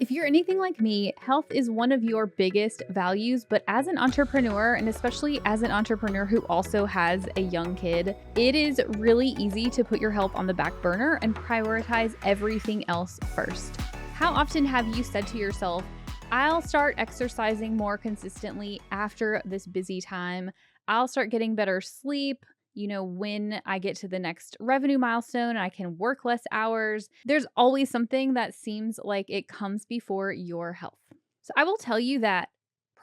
If you're anything like me, health is one of your biggest values, but as an entrepreneur, and especially as an entrepreneur who also has a young kid, it is really easy to put your health on the back burner and prioritize everything else first. How often have you said to yourself, I'll start exercising more consistently after this busy time. I'll start getting better sleep. When I get to the next revenue milestone, I can work less hours. There's always something that seems like it comes before your health. So I will tell you that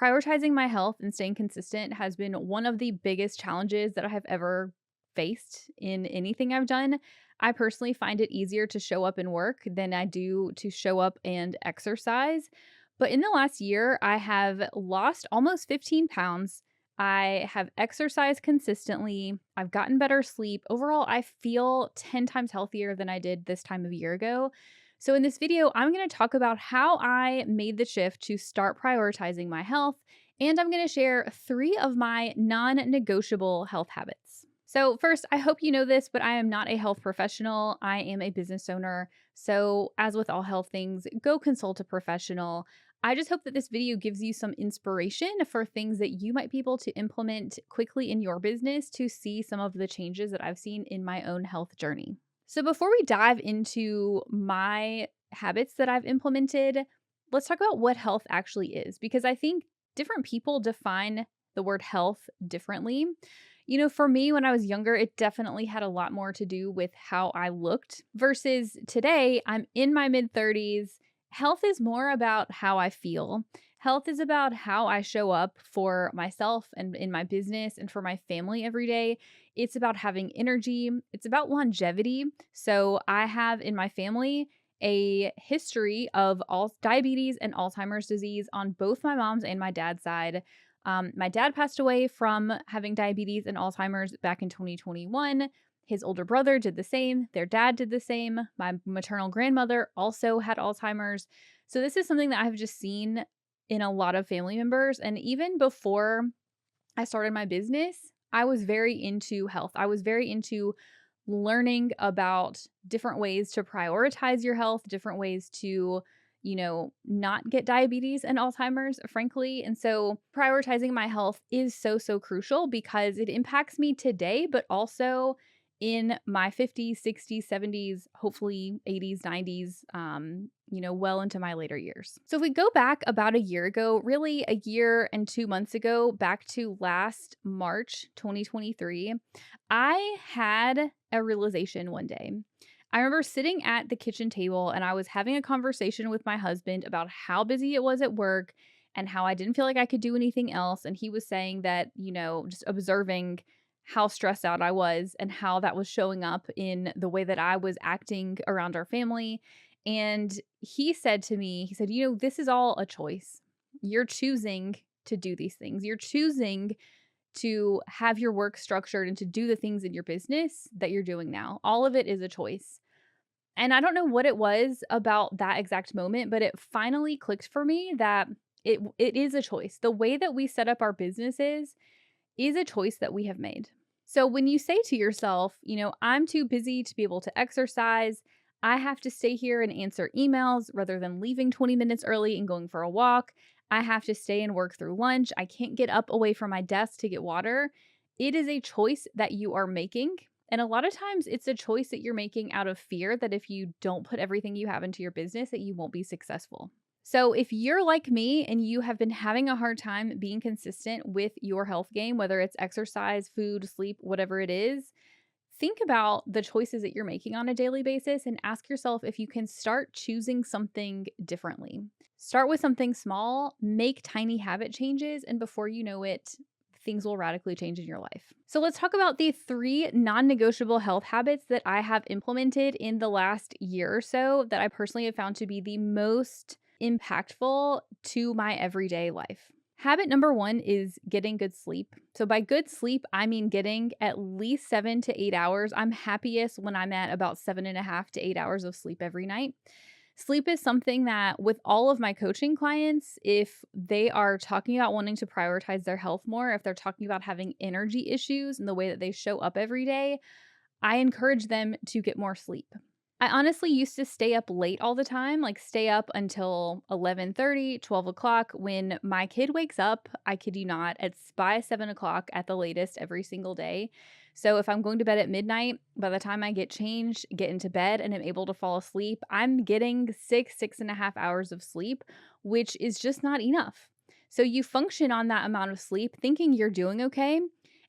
prioritizing my health and staying consistent has been one of the biggest challenges that I have ever faced in anything I've done. I personally find it easier to show up and work than I do to show up and exercise. But in the last year, I have lost almost 15 pounds. I have exercised consistently. I've gotten better sleep. Overall, I feel 10 times healthier than I did this time of year ago. So in this video, I'm going to talk about how I made the shift to start prioritizing my health, and I'm going to share 3 of my non-negotiable health habits. So first, I hope you know this, but I am not a health professional. I am a business owner. So as with all health things, go consult a professional. I just hope that this video gives you some inspiration for things that you might be able to implement quickly in your business to see some of the changes that I've seen in my own health journey. So before we dive into my habits that I've implemented, let's talk about what health actually is, because I think different people define the word health differently. For me, when I was younger, it definitely had a lot more to do with how I looked versus today, I'm in my mid 30s. Health is more about how I feel. Health is about how I show up for myself and in my business and for my family every day. It's about having energy. It's about longevity. So I have in my family a history of all diabetes and Alzheimer's disease on both my mom's and my dad's side. My dad passed away from having diabetes and Alzheimer's back in 2021. His older brother did the same. Their dad did the same. My maternal grandmother also had Alzheimer's. So this is something that I've just seen in a lot of family members. And even before I started my business, I was very into health. I was very into learning about different ways to prioritize your health, different ways to not get diabetes and Alzheimer's, frankly. And so prioritizing my health is so crucial because it impacts me today, but also in my 50s, 60s, 70s, hopefully 80s, 90s, well into my later years. So if we go back about a year ago, really a year and 2 months ago, back to last March 2023, I had a realization one day. I remember sitting at the kitchen table and I was having a conversation with my husband about how busy it was at work and how I didn't feel like I could do anything else. And he was saying that, just observing how stressed out I was and how that was showing up in the way that I was acting around our family. And he said to me, he said, this is all a choice. You're choosing to do these things. You're choosing to have your work structured and to do the things in your business that you're doing now. All of it is a choice. And I don't know what it was about that exact moment, but it finally clicked for me that it is a choice. The way that we set up our businesses is a choice that we have made. So when you say to yourself, I'm too busy to be able to exercise, I have to stay here and answer emails rather than leaving 20 minutes early and going for a walk. I have to stay and work through lunch. I can't get up away from my desk to get water. It is a choice that you are making. And a lot of times it's a choice that you're making out of fear that if you don't put everything you have into your business, that you won't be successful. So if you're like me and you have been having a hard time being consistent with your health game, whether it's exercise, food, sleep, whatever it is, think about the choices that you're making on a daily basis and ask yourself if you can start choosing something differently. Start with something small, make tiny habit changes, and before you know it, things will radically change in your life. So let's talk about the 3 non-negotiable health habits that I have implemented in the last year or so that I personally have found to be the most impactful to my everyday life. Habit number 1 is getting good sleep. So by good sleep, I mean getting at least 7 to 8 hours. I'm happiest when I'm at about 7.5 to 8 hours of sleep every night. Sleep is something that with all of my coaching clients, if they are talking about wanting to prioritize their health more, if they're talking about having energy issues and the way that they show up every day, I encourage them to get more sleep. I honestly used to stay up late all the time, like stay up until 11:30, 12 o'clock. When my kid wakes up, I kid you not, it's by 7 o'clock at the latest every single day. So if I'm going to bed at midnight, by the time I get changed, get into bed, and am able to fall asleep, I'm getting 6.5 hours of sleep, which is just not enough. So you function on that amount of sleep thinking you're doing okay.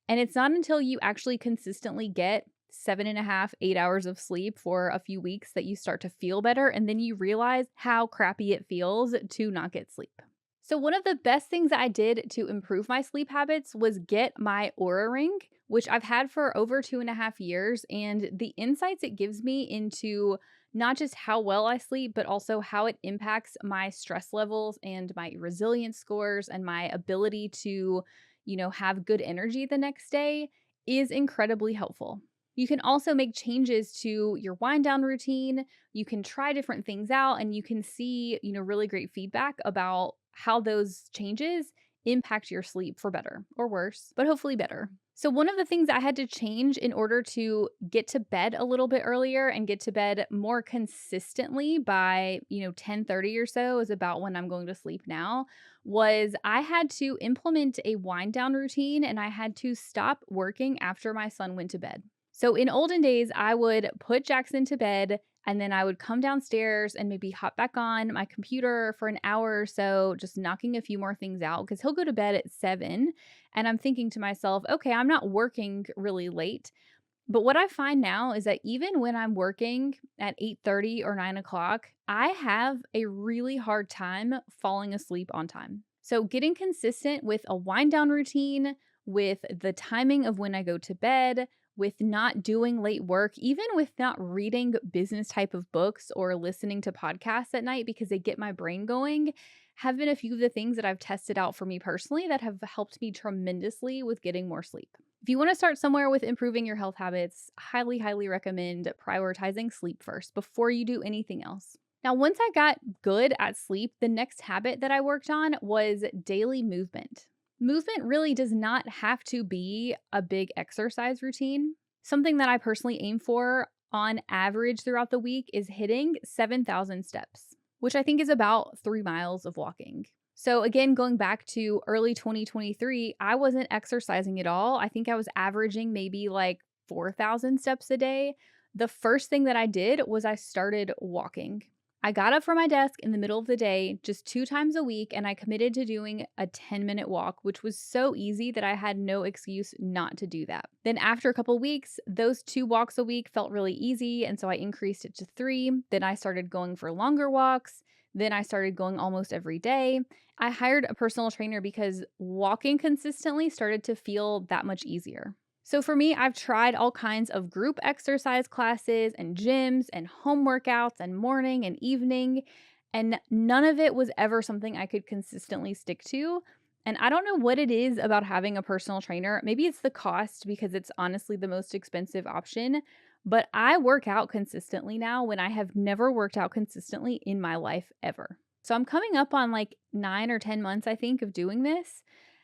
And it's not until you actually consistently get 7.5, 8 hours of sleep for a few weeks that you start to feel better. And then you realize how crappy it feels to not get sleep. So, one of the best things that I did to improve my sleep habits was get my Aura Ring, which I've had for over 2.5 years. And the insights it gives me into not just how well I sleep, but also how it impacts my stress levels and my resilience scores and my ability to, have good energy the next day is incredibly helpful. You can also make changes to your wind down routine. You can try different things out and you can see, really great feedback about how those changes impact your sleep for better or worse, but hopefully better. So one of the things I had to change in order to get to bed a little bit earlier and get to bed more consistently by, 10:30 or so is about when I'm going to sleep now, was I had to implement a wind down routine and I had to stop working after my son went to bed. So in olden days, I would put Jackson to bed and then I would come downstairs and maybe hop back on my computer for an hour or so, just knocking a few more things out because he'll go to bed at 7. And I'm thinking to myself, okay, I'm not working really late. But what I find now is that even when I'm working at 8:30 or 9 o'clock, I have a really hard time falling asleep on time. So getting consistent with a wind down routine, with the timing of when I go to bed, with not doing late work, even with not reading business type of books or listening to podcasts at night because they get my brain going, have been a few of the things that I've tested out for me personally that have helped me tremendously with getting more sleep. If you want to start somewhere with improving your health habits, highly, highly recommend prioritizing sleep first before you do anything else. Now, once I got good at sleep, the next habit that I worked on was daily movement. Movement really does not have to be a big exercise routine. Something that I personally aim for on average throughout the week is hitting 7,000 steps, which I think is about 3 miles of walking. So again, going back to early 2023, I wasn't exercising at all. I think I was averaging maybe like 4,000 steps a day. The first thing that I did was I started walking. I got up from my desk in the middle of the day just 2 times a week and I committed to doing a 10-minute walk, which was so easy that I had no excuse not to do that. Then after a couple weeks, those 2 walks a week felt really easy. And so I increased it to 3. Then I started going for longer walks. Then I started going almost every day. I hired a personal trainer because walking consistently started to feel that much easier. So for me, I've tried all kinds of group exercise classes and gyms and home workouts and morning and evening, and none of it was ever something I could consistently stick to. And I don't know what it is about having a personal trainer. Maybe it's the cost because it's honestly the most expensive option, but I work out consistently now when I have never worked out consistently in my life ever. So I'm coming up on like 9 or 10 months, I think, of doing this.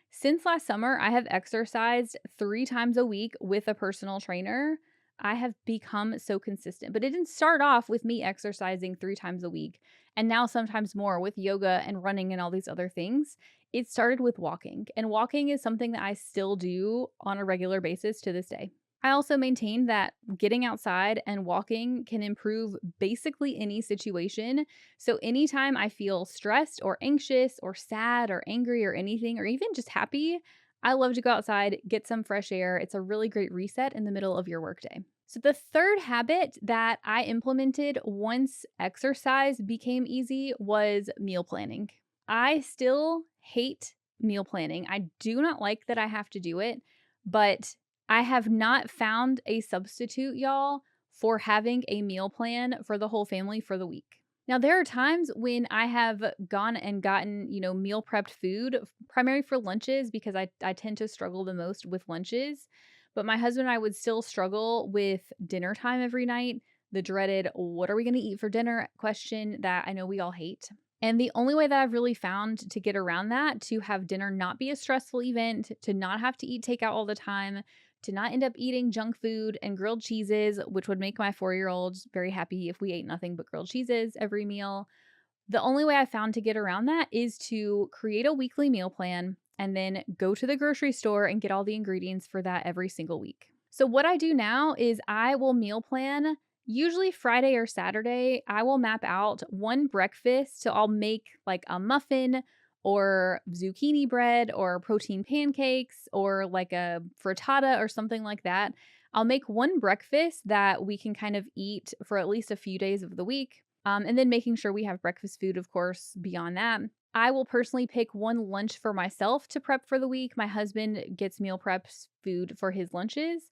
Since last summer, I have exercised 3 times a week with a personal trainer. I have become so consistent, but it didn't start off with me exercising 3 times a week and now sometimes more with yoga and running and all these other things. It started with walking, and walking is something that I still do on a regular basis to this day. I also maintain that getting outside and walking can improve basically any situation. So, anytime I feel stressed or anxious or sad or angry or anything, or even just happy, I love to go outside, get some fresh air. It's a really great reset in the middle of your workday. So, the third habit that I implemented once exercise became easy was meal planning. I still hate meal planning. I do not like that I have to do it, but I have not found a substitute, y'all, for having a meal plan for the whole family for the week. Now, there are times when I have gone and gotten, meal prepped food, primarily for lunches, because I tend to struggle the most with lunches. But my husband and I would still struggle with dinner time every night, the dreaded, what are we going to eat for dinner question that I know we all hate. And the only way that I've really found to get around that, to have dinner not be a stressful event, to not have to eat takeout all the time, to not end up eating junk food and grilled cheeses, which would make my 4-year-old very happy if we ate nothing but grilled cheeses every meal. The only way I found to get around that is to create a weekly meal plan and then go to the grocery store and get all the ingredients for that every single week. So what I do now is I will meal plan. Usually Friday or Saturday, I will map out one breakfast. So I'll make like a muffin or zucchini bread or protein pancakes or like a frittata or something like that. I'll make one breakfast that we can kind of eat for at least a few days of the week. And then making sure we have breakfast food, of course, beyond that. I will personally pick one lunch for myself to prep for the week. My husband gets meal preps food for his lunches.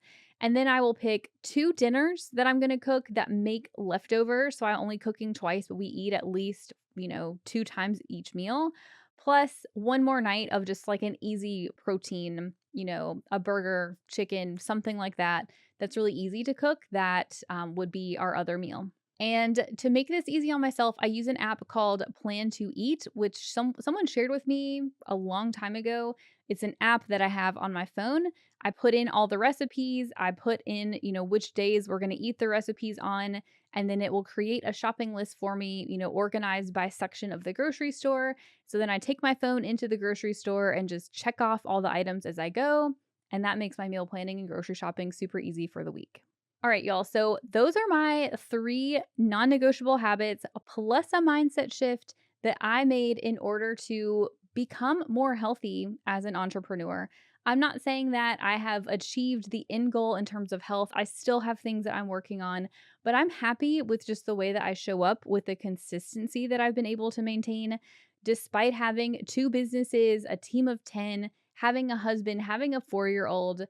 And then I will pick 2 dinners that I'm going to cook that make leftovers. So I'm only cooking twice, but we eat at least, 2 times each meal. Plus one more night of just like an easy protein, a burger, chicken, something like that. That's really easy to cook. That would be our other meal. And to make this easy on myself, I use an app called Plan to Eat, which someone shared with me a long time ago. It's an app that I have on my phone. I put in all the recipes. I put in, which days we're going to eat the recipes on, and then it will create a shopping list for me, organized by section of the grocery store. So then I take my phone into the grocery store and just check off all the items as I go. And that makes my meal planning and grocery shopping super easy for the week. All right, y'all. So those are my 3 non-negotiable habits plus a mindset shift that I made in order to become more healthy as an entrepreneur. I'm not saying that I have achieved the end goal in terms of health. I still have things that I'm working on, but I'm happy with just the way that I show up, with the consistency that I've been able to maintain despite having 2 businesses, a team of 10, having a husband, having a 4-year-old,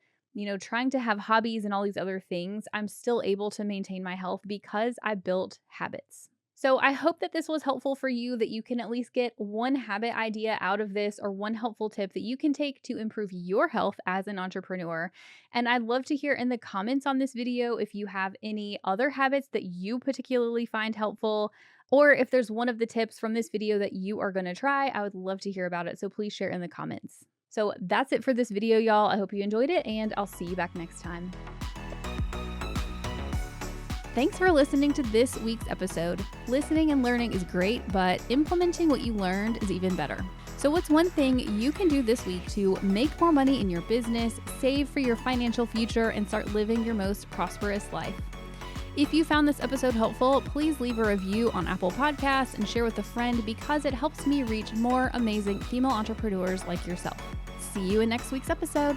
trying to have hobbies and all these other things. I'm still able to maintain my health because I built habits. So I hope that this was helpful for you, that you can at least get one habit idea out of this or one helpful tip that you can take to improve your health as an entrepreneur. And I'd love to hear in the comments on this video if you have any other habits that you particularly find helpful, or if there's one of the tips from this video that you are going to try. I would love to hear about it. So please share in the comments. So that's it for this video, y'all. I hope you enjoyed it, and I'll see you back next time. Thanks for listening to this week's episode. Listening and learning is great, but implementing what you learned is even better. So what's one thing you can do this week to make more money in your business, save for your financial future, and start living your most prosperous life? If you found this episode helpful, please leave a review on Apple Podcasts and share with a friend, because it helps me reach more amazing female entrepreneurs like yourself. See you in next week's episode.